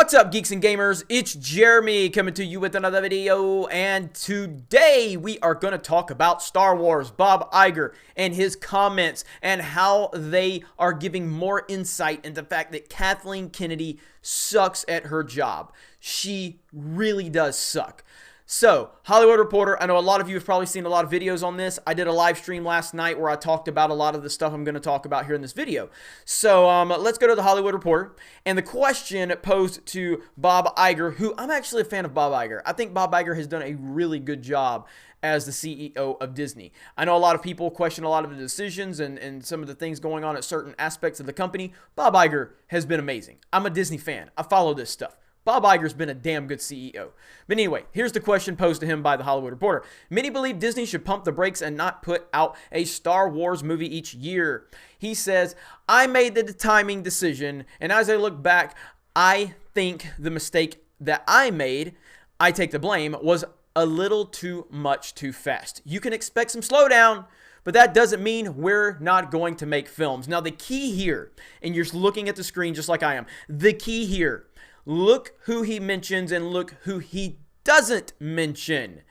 What's up, geeks and gamers? It's Jeremy coming to you with another video, and today we are going to talk about Star Wars, Bob Iger, and his comments, and how they are giving more insight into the fact that Kathleen Kennedy sucks at her job. She really does suck. So, Hollywood Reporter, I know a lot of you have probably seen a lot of videos on this. I did a live stream last night where I talked about a lot of the stuff I'm going to talk about here in this video. So, let's go to the Hollywood Reporter. And the question posed to Bob Iger, who I'm actually a fan of Bob Iger. I think Bob Iger has done a really good job as the CEO of Disney. I know a lot of people question a lot of the decisions and some of the things going on at certain aspects of the company. Bob Iger has been amazing. I'm a Disney fan. I follow this stuff. Bob Iger's been a damn good CEO. But anyway, here's the question posed to him by the Hollywood Reporter. Many believe Disney should pump the brakes and not put out a Star Wars movie each year. He says, I made the timing decision, and as I look back, I think the mistake that I made, I take the blame, was a little too much too fast. You can expect some slowdown, but that doesn't mean we're not going to make films. Now, the key here, and you're looking at the screen just like I am, the key here, look who he mentions and look who he doesn't mention.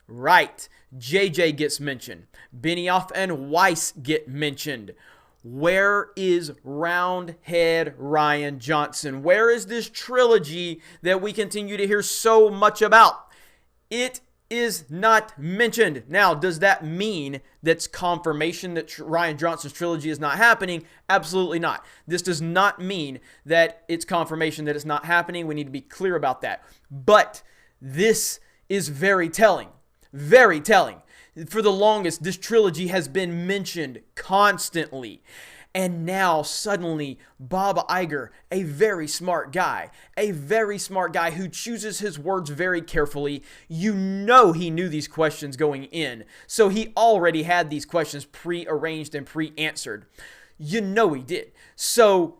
Right, JJ gets mentioned. Benioff and Weiss get mentioned. Where is Roundhead Rian Johnson? Where is this trilogy that we continue to hear so much about? It is not mentioned. Now, does that mean that's confirmation that Rian Johnson's trilogy is not happening? Absolutely not. This does not mean that it's confirmation that it's not happening. We need to be clear about that. But this is very telling. Very telling. For the longest, this trilogy has been mentioned constantly. And now, suddenly, Bob Iger, a very smart guy who chooses his words very carefully, you know he knew these questions going in. So he already had these questions pre-arranged and pre-answered. You know he did. So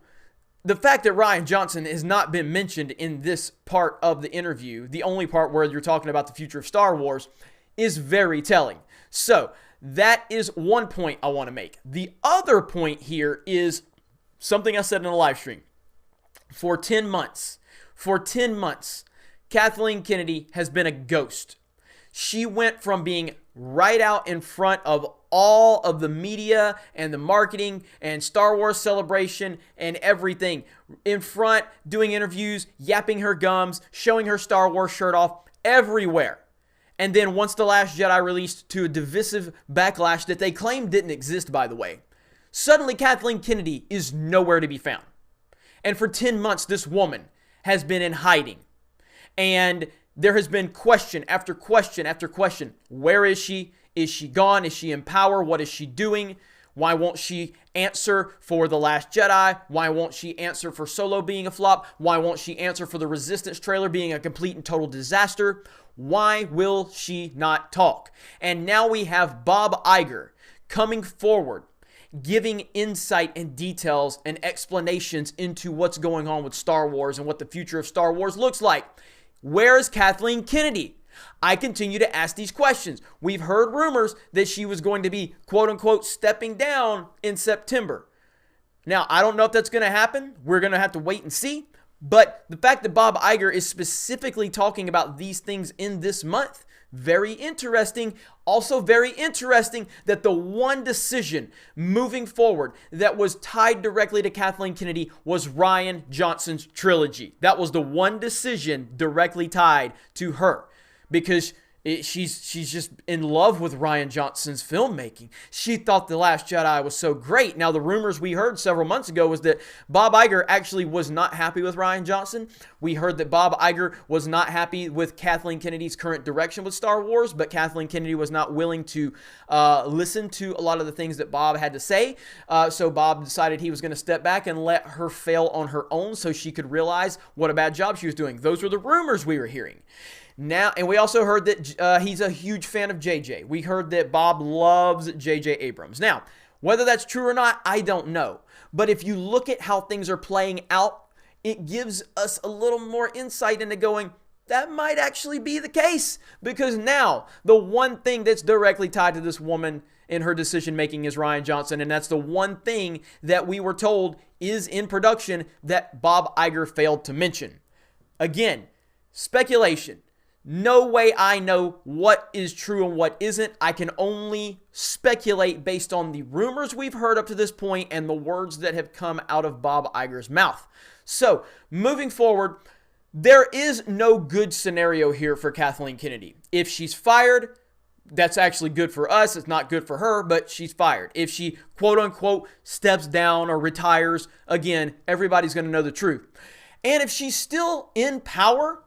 the fact that Rian Johnson has not been mentioned in this part of the interview, the only part where you're talking about the future of Star Wars, is very telling. So that is one point I want to make. The other point here is something I said in a live stream. For 10 months, Kathleen Kennedy has been a ghost. She went from being right out in front of all of the media and the marketing and Star Wars Celebration and everything. In front, doing interviews, yapping her gums, showing her Star Wars shirt off, everywhere. And then once The Last Jedi released to a divisive backlash that they claimed didn't exist, by the way, suddenly Kathleen Kennedy is nowhere to be found. And for 10 months, this woman has been in hiding. And there has been question after question after question. Where is she? Is she gone? Is she in power? What is she doing? Why won't she answer for The Last Jedi? Why won't she answer for Solo being a flop? Why won't she answer for the Resistance trailer being a complete and total disaster? Why will she not talk? And now we have Bob Iger coming forward, giving insight and details and explanations into what's going on with Star Wars and what the future of Star Wars looks like. Where is Kathleen Kennedy? I continue to ask these questions. We've heard rumors that she was going to be, quote unquote, stepping down in September. Now, I don't know if that's going to happen. We're going to have to wait and see. But the fact that Bob Iger is specifically talking about these things in this month, very interesting. Also very interesting that the one decision moving forward that was tied directly to Kathleen Kennedy was Rian Johnson's trilogy. That was the one decision directly tied to her. Because she's just in love with Rian Johnson's filmmaking. She thought The Last Jedi was so great. Now, the rumors we heard several months ago was that Bob Iger actually was not happy with Rian Johnson. We heard that Bob Iger was not happy with Kathleen Kennedy's current direction with Star Wars, but Kathleen Kennedy was not willing to listen to a lot of the things that Bob had to say. So Bob decided he was going to step back and let her fail on her own so she could realize what a bad job she was doing. Those were the rumors we were hearing. Now, and we also heard that he's a huge fan of JJ. We heard that Bob loves JJ Abrams. Now, whether that's true or not, I don't know. But if you look at how things are playing out, it gives us a little more insight into going, that might actually be the case. Because now, the one thing that's directly tied to this woman in her decision making is Rian Johnson. And that's the one thing that we were told is in production that Bob Iger failed to mention. Again, speculation. No way I know what is true and what isn't. I can only speculate based on the rumors we've heard up to this point and the words that have come out of Bob Iger's mouth. So, moving forward, there is no good scenario here for Kathleen Kennedy. If she's fired, that's actually good for us. It's not good for her, but she's fired. If she, quote unquote, steps down or retires, again, everybody's going to know the truth. And if she's still in power,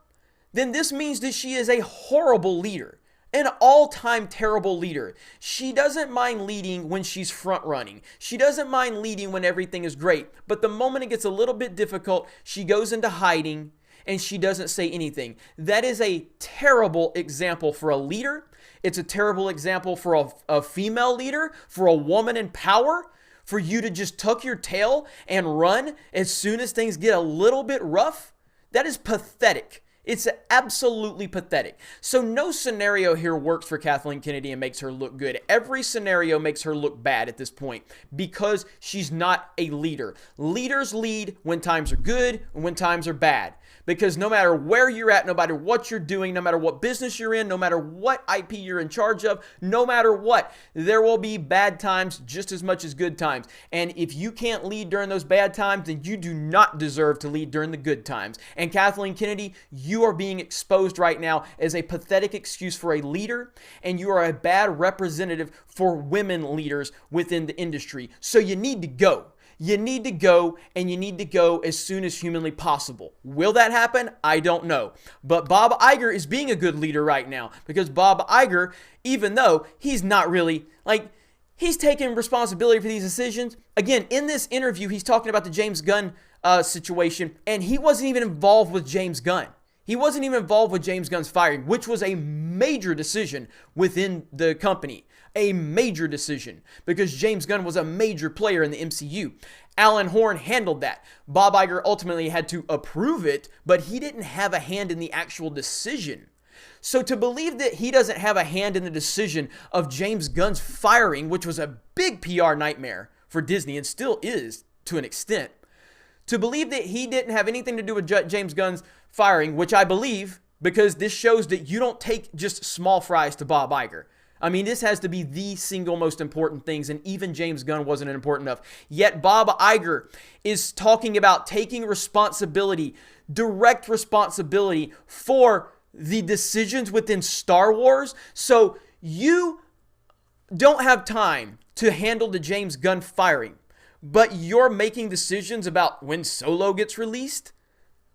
then this means that she is a horrible leader, an all-time terrible leader. She doesn't mind leading when she's front-running. She doesn't mind leading when everything is great. But the moment it gets a little bit difficult, she goes into hiding and she doesn't say anything. That is a terrible example for a leader. It's a terrible example for a female leader, for a woman in power, for you to just tuck your tail and run as soon as things get a little bit rough. That is pathetic. It's absolutely pathetic. So no scenario here works for Kathleen Kennedy and makes her look good. Every scenario makes her look bad at this point because she's not a leader. Leaders lead when times are good and when times are bad. Because no matter where you're at, no matter what you're doing, no matter what business you're in, no matter what IP you're in charge of, no matter what, there will be bad times just as much as good times. And if you can't lead during those bad times, then you do not deserve to lead during the good times. And Kathleen Kennedy, you are being exposed right now as a pathetic excuse for a leader, and you are a bad representative for women leaders within the industry. So you need to go. You need to go, and you need to go as soon as humanly possible. Will that happen? I don't know. But Bob Iger is being a good leader right now because Bob Iger, even though he's not really, he's taking responsibility for these decisions. Again, in this interview, he's talking about the James Gunn situation, and he wasn't even involved with James Gunn. He wasn't even involved with James Gunn's firing, which was a major decision within the company. A major decision because James Gunn was a major player in the MCU. Alan Horn handled that. Bob Iger ultimately had to approve it, but he didn't have a hand in the actual decision. So to believe that he doesn't have a hand in the decision of James Gunn's firing, which was a big PR nightmare for Disney and still is to an extent, to believe that he didn't have anything to do with James Gunn's firing, which I believe because this shows that you don't take just small fries to Bob Iger. I mean, this has to be the single most important things, and even James Gunn wasn't important enough. Yet Bob Iger is talking about taking responsibility, direct responsibility for the decisions within Star Wars. So you don't have time to handle the James Gunn firing, but you're making decisions about when Solo gets released?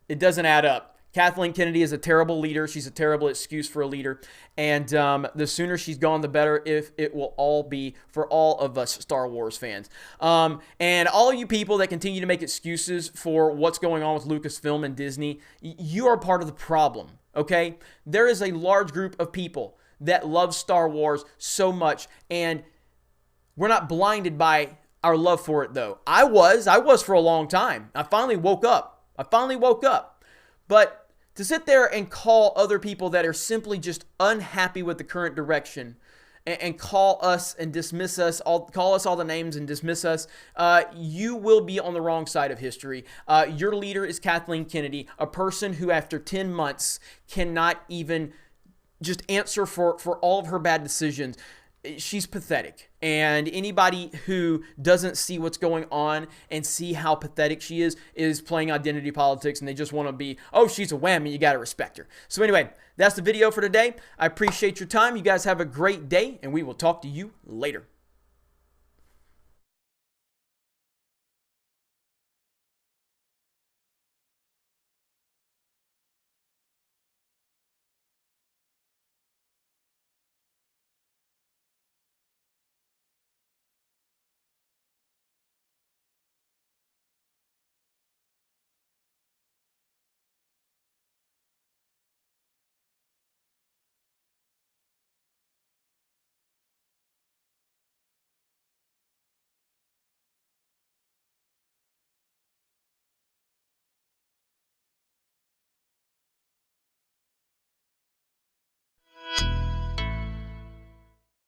It doesn't add up. Kathleen Kennedy is a terrible leader. She's a terrible excuse for a leader. And the sooner she's gone, the better if it will all be for all of us Star Wars fans. And all you people that continue to make excuses for what's going on with Lucasfilm and Disney, you are part of the problem, okay? There is a large group of people that love Star Wars so much, and we're not blinded by our love for it, though. I was for a long time. I finally woke up. But to sit there and call other people that are simply just unhappy with the current direction and call us and dismiss us, call us all the names and dismiss us, you will be on the wrong side of history. Your leader is Kathleen Kennedy, a person who after 10 months cannot even just answer for all of her bad decisions. She's pathetic. And anybody who doesn't see what's going on and see how pathetic she is playing identity politics, and they just want to be, oh, she's a whammy, you got to respect her. So anyway, that's the video for today. I appreciate your time. You guys have a great day, and we will talk to you later.